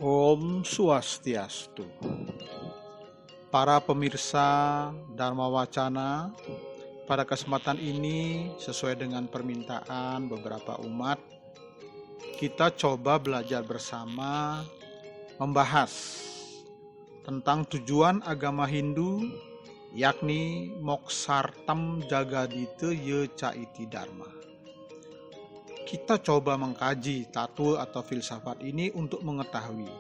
Om Swastiastu. Para pemirsa Dharma Wacana, pada kesempatan ini sesuai dengan permintaan beberapa umat, kita coba belajar bersama membahas tentang tujuan agama Hindu, yakni Moksartam Jagadita Ye Caiti Dharma. Kita coba mengkaji tattwa atau filsafat ini untuk mengetahui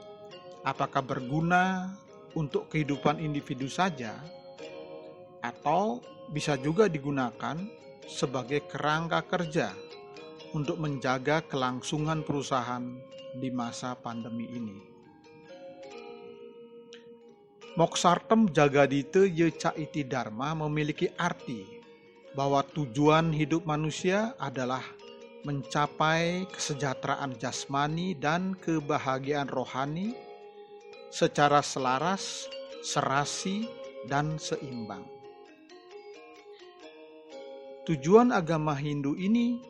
apakah berguna untuk kehidupan individu saja atau bisa juga digunakan sebagai kerangka kerja untuk menjaga kelangsungan perusahaan di masa pandemi ini. Moksartam Jagadita Ye Caiti Dharma memiliki arti bahwa tujuan hidup manusia adalah mencapai kesejahteraan jasmani dan kebahagiaan rohani secara selaras, serasi, dan seimbang. Tujuan agama Hindu ini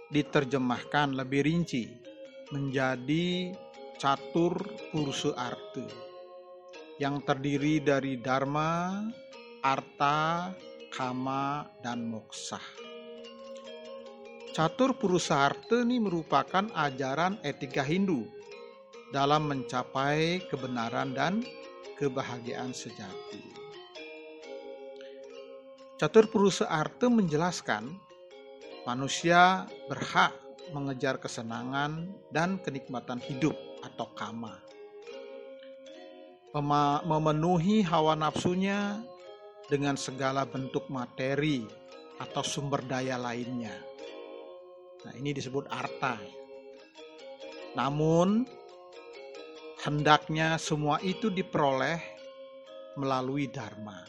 diterjemahkan lebih rinci menjadi catur purusha artha yang terdiri dari dharma, artha, kama, dan moksha. Catur purusha artha ini merupakan ajaran etika Hindu dalam mencapai kebenaran dan kebahagiaan sejati. Catur purusha artha menjelaskan manusia berhak mengejar kesenangan dan kenikmatan hidup atau kama, memenuhi hawa nafsunya dengan segala bentuk materi atau sumber daya lainnya. Nah, ini disebut artha. Namun, hendaknya semua itu diperoleh melalui dharma.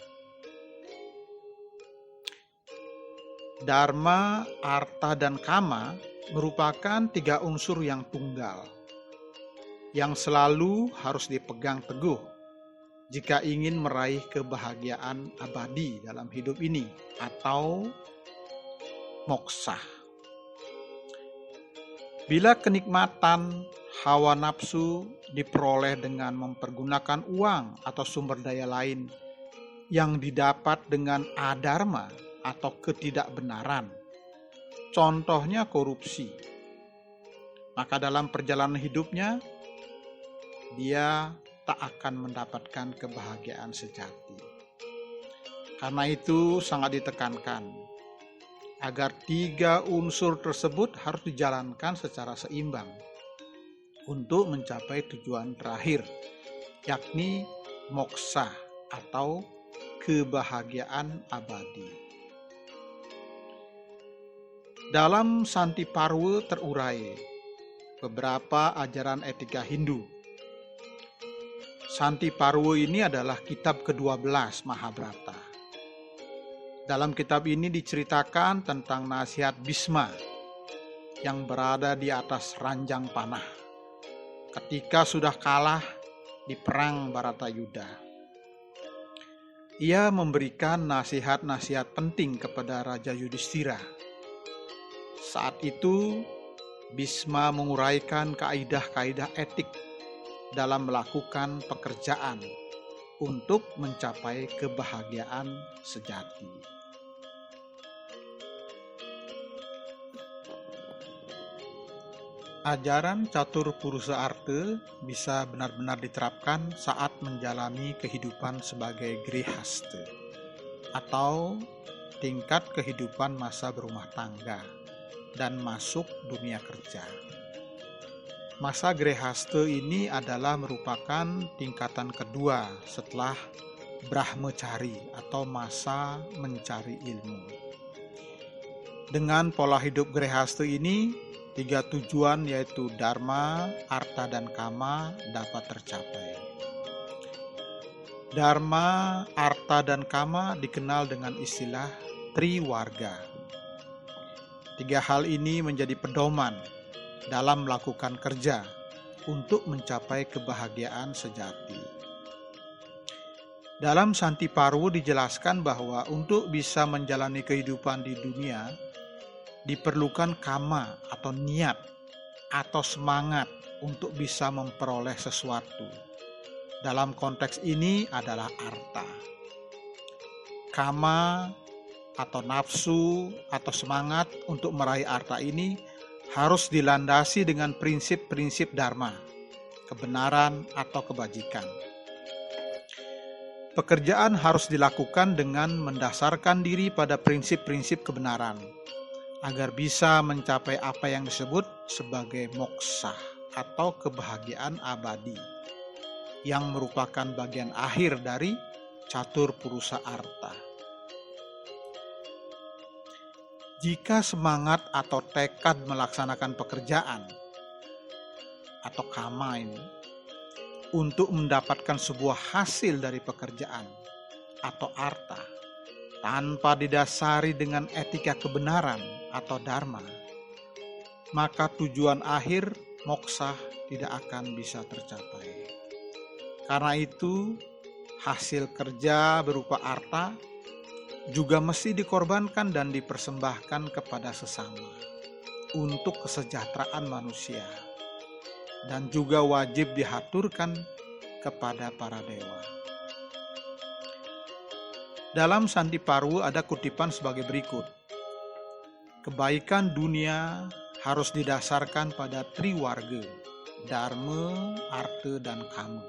Dharma, artha, dan kama merupakan tiga unsur yang tunggal, yang selalu harus dipegang teguh jika ingin meraih kebahagiaan abadi dalam hidup ini atau moksha. Bila kenikmatan hawa nafsu diperoleh dengan mempergunakan uang atau sumber daya lain yang didapat dengan adharma atau ketidakbenaran, contohnya korupsi, maka dalam perjalanan hidupnya dia tak akan mendapatkan kebahagiaan sejati. Karena itu sangat ditekankan agar tiga unsur tersebut harus dijalankan secara seimbang untuk mencapai tujuan terakhir, yakni moksha atau kebahagiaan abadi. Dalam Santi Parwa terurai beberapa ajaran etika Hindu. Santi Parwa ini adalah kitab ke-12 Mahabharata. Dalam kitab ini diceritakan tentang nasihat Bhisma yang berada di atas ranjang panah ketika sudah kalah di perang Bharatayuddha. Ia memberikan nasihat-nasihat penting kepada Raja Yudhishthira. Saat itu Bhisma menguraikan kaidah-kaidah etik dalam melakukan pekerjaan untuk mencapai kebahagiaan sejati. Ajaran catur purusha artha bisa benar-benar diterapkan saat menjalani kehidupan sebagai grihastha atau tingkat kehidupan masa berumah tangga dan masuk dunia kerja. Masa grihastha ini adalah merupakan tingkatan kedua setelah brahmacari atau masa mencari ilmu. Dengan pola hidup grihastha ini, tiga tujuan yaitu dharma, artha, dan kama dapat tercapai. Dharma, artha, dan kama dikenal dengan istilah triwarga. Tiga hal ini menjadi pedoman dalam melakukan kerja untuk mencapai kebahagiaan sejati. Dalam Santi Parwa dijelaskan bahwa untuk bisa menjalani kehidupan di dunia, diperlukan kama atau niat atau semangat untuk bisa memperoleh sesuatu. Dalam konteks ini adalah arta. Kama atau nafsu atau semangat untuk meraih arta ini harus dilandasi dengan prinsip-prinsip dharma, kebenaran atau kebajikan. Pekerjaan harus dilakukan dengan mendasarkan diri pada prinsip-prinsip kebenaran, agar bisa mencapai apa yang disebut sebagai moksha atau kebahagiaan abadi, yang merupakan bagian akhir dari catur purusa arta. Jika semangat atau tekad melaksanakan pekerjaan atau kama ini untuk mendapatkan sebuah hasil dari pekerjaan atau arta tanpa didasari dengan etika kebenaran atau dharma, maka tujuan akhir moksha tidak akan bisa tercapai. Karena itu, hasil kerja berupa arta juga mesti dikorbankan dan dipersembahkan kepada sesama untuk kesejahteraan manusia, dan juga wajib dihaturkan kepada para dewa. Dalam Sandi Parwu ada kutipan sebagai berikut: kebaikan dunia harus didasarkan pada triwarga, dharma, arta, dan kama.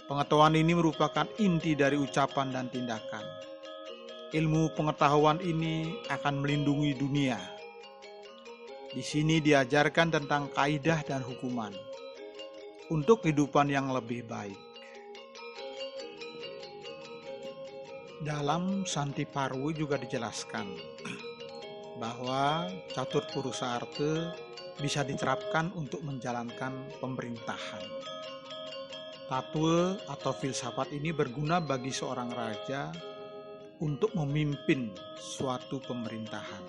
Pengetahuan ini merupakan inti dari ucapan dan tindakan. Ilmu pengetahuan ini akan melindungi dunia. Di sini diajarkan tentang kaidah dan hukuman untuk kehidupan yang lebih baik. Dalam Santi Parwu juga dijelaskan bahwa catur purusa arta bisa diterapkan untuk menjalankan pemerintahan. Tatwa atau filsafat ini berguna bagi seorang raja untuk memimpin suatu pemerintahan.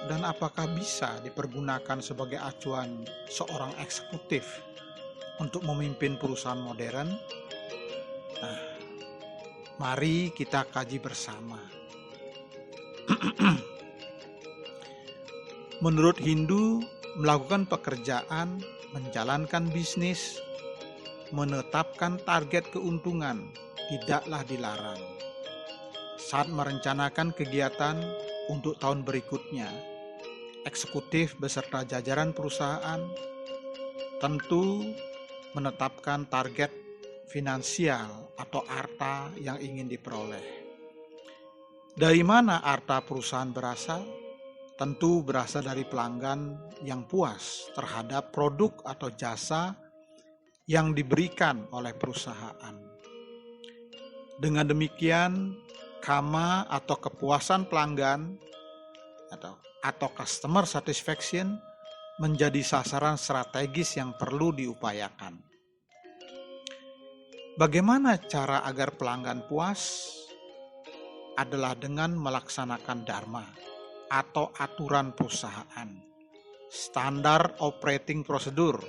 Dan apakah bisa dipergunakan sebagai acuan seorang eksekutif untuk memimpin perusahaan modern? Nah, mari kita kaji bersama. Menurut Hindu, melakukan pekerjaan, menjalankan bisnis, menetapkan target keuntungan tidaklah dilarang. Saat merencanakan kegiatan untuk tahun berikutnya, eksekutif beserta jajaran perusahaan tentu menetapkan target finansial atau arta yang ingin diperoleh. Dari mana arta perusahaan berasal? Tentu berasal dari pelanggan yang puas terhadap produk atau jasa yang diberikan oleh perusahaan. Dengan demikian, kama atau kepuasan pelanggan atau customer satisfaction menjadi sasaran strategis yang perlu diupayakan. Bagaimana cara agar pelanggan puas? Adalah dengan melaksanakan dharma atau aturan perusahaan, standar operating procedure,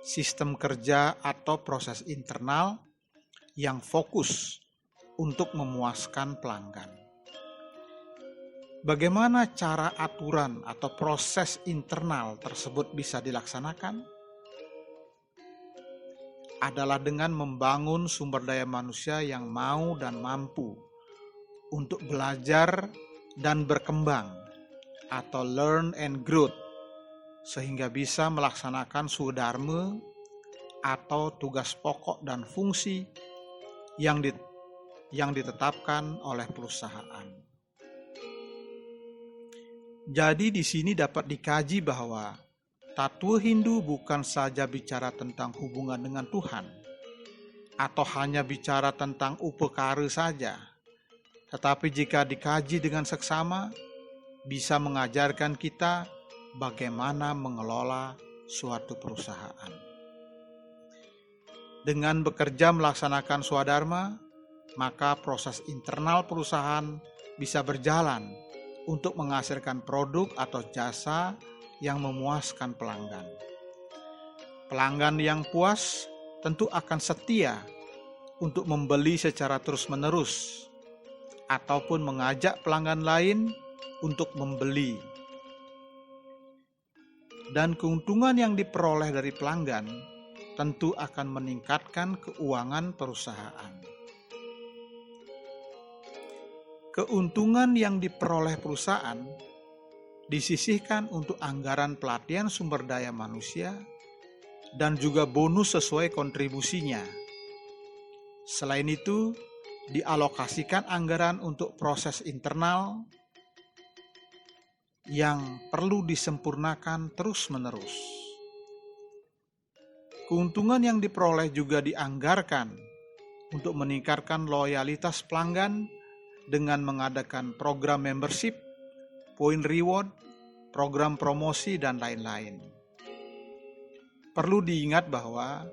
sistem kerja atau proses internal yang fokus untuk memuaskan pelanggan. Bagaimana cara aturan atau proses internal tersebut bisa dilaksanakan? Adalah dengan membangun sumber daya manusia yang mau dan mampu untuk belajar dan berkembang atau learn and growth, sehingga bisa melaksanakan swadharma atau tugas pokok dan fungsi yang ditetapkan oleh perusahaan. Jadi di sini dapat dikaji bahwa tatwa Hindu bukan saja bicara tentang hubungan dengan Tuhan atau hanya bicara tentang upakara saja, tetapi jika dikaji dengan seksama bisa mengajarkan kita bagaimana mengelola suatu perusahaan. Dengan bekerja melaksanakan swadharma, maka proses internal perusahaan bisa berjalan untuk menghasilkan produk atau jasa yang memuaskan pelanggan. Pelanggan yang puas tentu akan setia untuk membeli secara terus-menerus ataupun mengajak pelanggan lain untuk membeli. dan keuntungan yang diperoleh dari pelanggan tentu akan meningkatkan keuangan perusahaan. Keuntungan yang diperoleh perusahaan disisihkan untuk anggaran pelatihan sumber daya manusia dan juga bonus sesuai kontribusinya. Selain itu, dialokasikan anggaran untuk proses internal yang perlu disempurnakan terus-menerus. Keuntungan yang diperoleh juga dianggarkan untuk meningkatkan loyalitas pelanggan dengan mengadakan program membership, poin reward, program promosi, dan lain-lain. Perlu diingat bahwa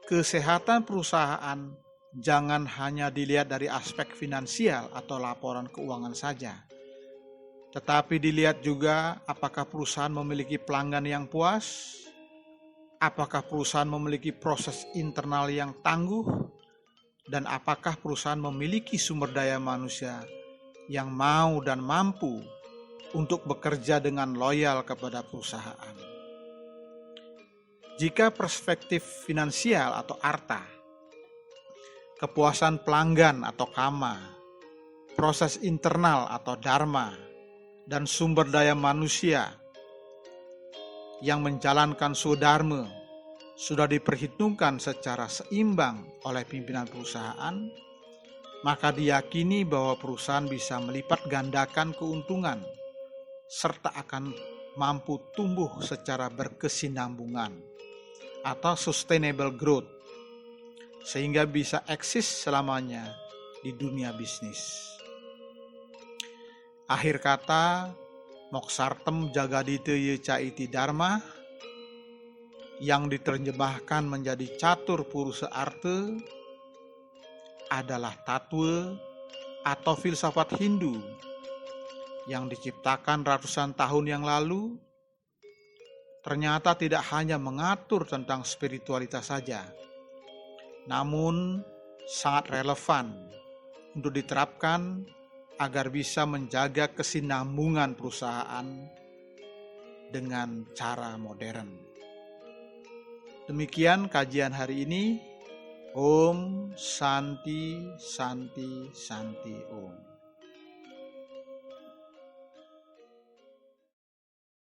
kesehatan perusahaan jangan hanya dilihat dari aspek finansial atau laporan keuangan saja, tetapi dilihat juga apakah perusahaan memiliki pelanggan yang puas, apakah perusahaan memiliki proses internal yang tangguh, dan apakah perusahaan memiliki sumber daya manusia yang mau dan mampu untuk bekerja dengan loyal kepada perusahaan. Jika perspektif finansial atau arta, kepuasan pelanggan atau kama, proses internal atau dharma, dan sumber daya manusia yang menjalankan swdharma sudah diperhitungkan secara seimbang oleh pimpinan perusahaan, maka diyakini bahwa perusahaan bisa melipat gandakan keuntungan serta akan mampu tumbuh secara berkesinambungan atau sustainable growth, sehingga bisa eksis selamanya di dunia bisnis. Akhir kata, Moksartem Jagadite Yecaiti Dharma yang diterjemahkan menjadi Catur Purusa Arte adalah tatwa atau filsafat Hindu yang diciptakan ratusan tahun yang lalu, ternyata tidak hanya mengatur tentang spiritualitas saja, namun sangat relevan untuk diterapkan agar bisa menjaga kesinambungan perusahaan dengan cara modern. Demikian kajian hari ini. Om Santi Santi Santi Om.